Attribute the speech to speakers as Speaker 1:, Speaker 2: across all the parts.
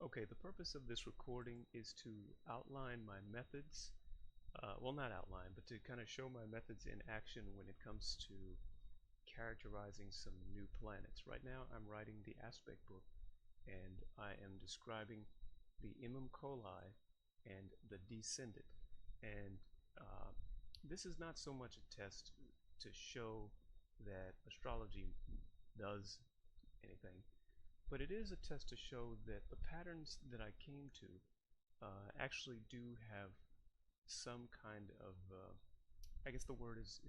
Speaker 1: Okay, the purpose of this recording is to outline my methods. Well, not outline, but to kind of show my methods in action when it comes to characterizing some new planets. Right now, I'm writing the aspect book, and I am describing the Imum Coeli and the Descendant. And this is not so much a test to show that astrology does anything, but it is a test to show that the patterns that I came to actually do have some kind of, I guess the word is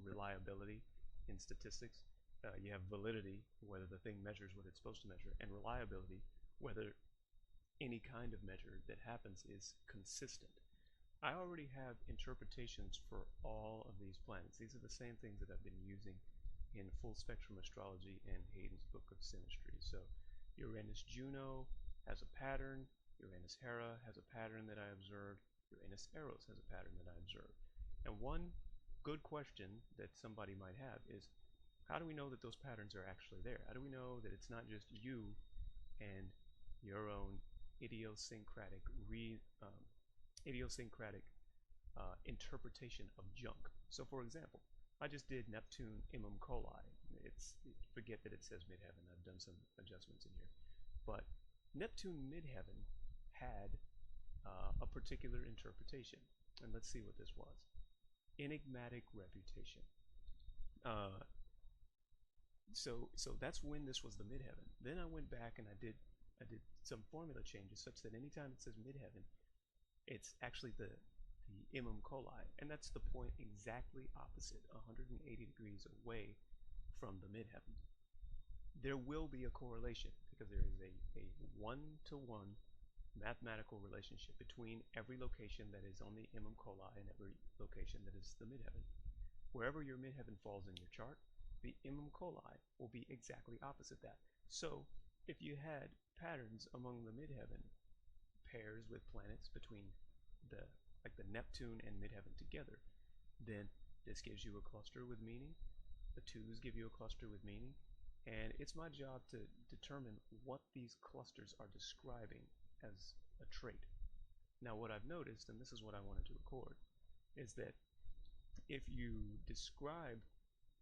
Speaker 1: reliability in statistics. You have validity, whether the thing measures what it's supposed to measure, and reliability, whether any kind of measure that happens is consistent. I already have interpretations for all of these planets. These are the same things that I've been using in full spectrum astrology and Hayden's book of Synastry. So Uranus Juno has a pattern, Uranus Hera has a pattern that I observed, Uranus Eros has a pattern that I observed. And one good question that somebody might have is, how do we know that those patterns are actually there? How do we know that it's not just you and your own idiosyncratic interpretation of junk? So for example, I just did Neptune Imum Coeli. Forget that it says Midheaven. I've done some adjustments in here. But Neptune Midheaven had a particular interpretation. And let's see what this was. Enigmatic reputation. So that's when this was the Midheaven. Then I went back and I did some formula changes such that anytime it says Midheaven, it's actually the Imum Coeli, and that's the point exactly opposite, 180 degrees away from the Midheaven. There will be a correlation because there is a one-to-one mathematical relationship between every location that is on the Imum Coeli and every location that is the Midheaven. Wherever your Midheaven falls in your chart, the Imum Coeli will be exactly opposite that. So if you had patterns among the Midheaven pairs with planets between the Neptune and Midheaven together, then this gives you a cluster with meaning. The twos give you a cluster with meaning, and it's my job to determine what these clusters are describing as a trait. Now what I've noticed, and this is what I wanted to record, is that if you describe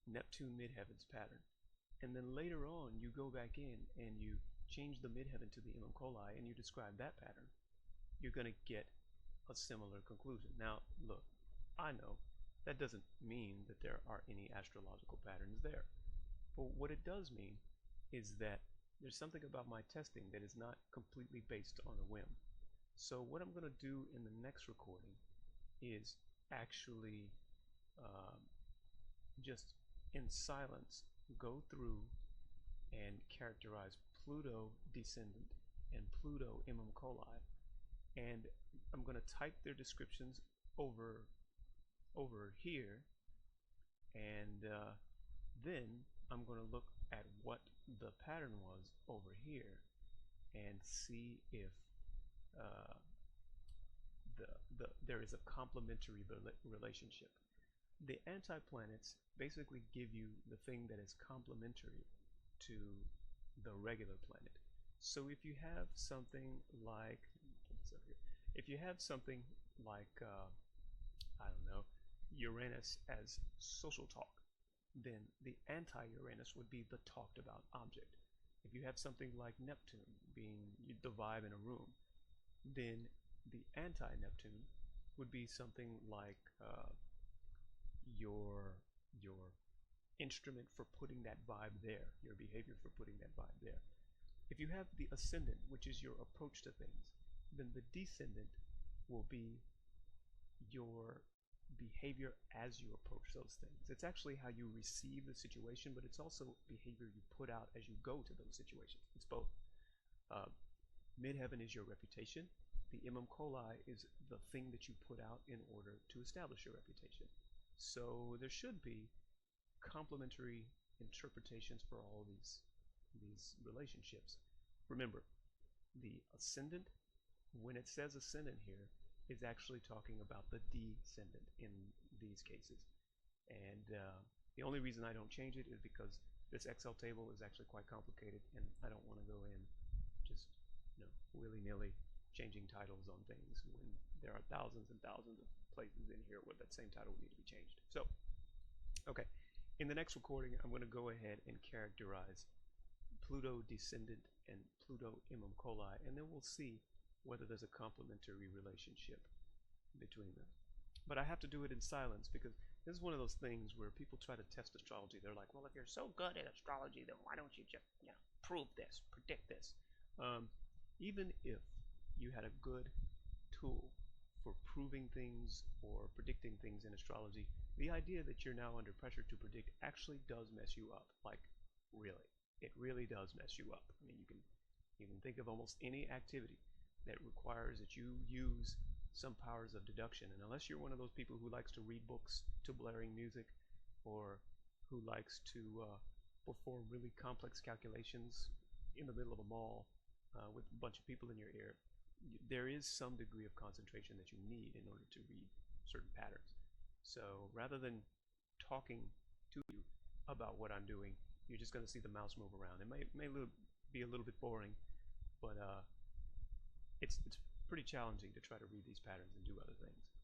Speaker 1: Neptune Midheaven's pattern, and then later on you go back in and you change the Midheaven to the Imum Coeli and you describe that pattern, you're going to get a similar conclusion. Now look, I know that doesn't mean that there are any astrological patterns there, but what it does mean is that there's something about my testing that is not completely based on a whim. So what I'm going to do in the next recording is actually just in silence go through and characterize Pluto Descendant and Pluto Imum Coeli, and I'm going to type their descriptions over here, and then I'm going to look at what the pattern was over here and see if there is a complementary relationship. The antiplanets basically give you the thing that is complementary to the regular planet. So if you have something like, I don't know, Uranus as social talk, then the anti-Uranus would be the talked about object. If you have something like Neptune being the vibe in a room, then the anti-Neptune would be something like your instrument for putting that vibe there, your behavior for putting that vibe there. If you have the Ascendant, which is your approach to things, then the Descendant will be your behavior as you approach those things. It's actually how you receive the situation, but it's also behavior you put out as you go to those situations. It's both. Midheaven is your reputation. The Imum Coeli is the thing that you put out in order to establish your reputation. So there should be complementary interpretations for all these relationships. Remember, the Ascendant, when it says Ascendant here, is actually talking about the Descendant in these cases. And the only reason I don't change it is because this Excel table is actually quite complicated, and I don't want to go in just willy-nilly changing titles on things when there are thousands and thousands of places in here where that same title would need to be changed. So, okay, in the next recording, I'm going to go ahead and characterize Pluto Descendant and Pluto Imum Coeli, and then we'll see whether there's a complementary relationship between them. But I have to do it in silence because this is one of those things where people try to test astrology. They're like, well, if you're so good at astrology, then why don't you just, prove this, predict this? Even if you had a good tool for proving things or predicting things in astrology, the idea that you're now under pressure to predict actually does mess you up. Like, really. It really does mess you up. I mean, you can think of almost any activity that requires that you use some powers of deduction, and unless you're one of those people who likes to read books to blaring music, or who likes to perform really complex calculations in the middle of a mall with a bunch of people in your ear, there is some degree of concentration that you need in order to read certain patterns. So rather than talking to you about what I'm doing, you're just going to see the mouse move around. It may be a little bit boring, but it's pretty challenging to try to read these patterns and do other things.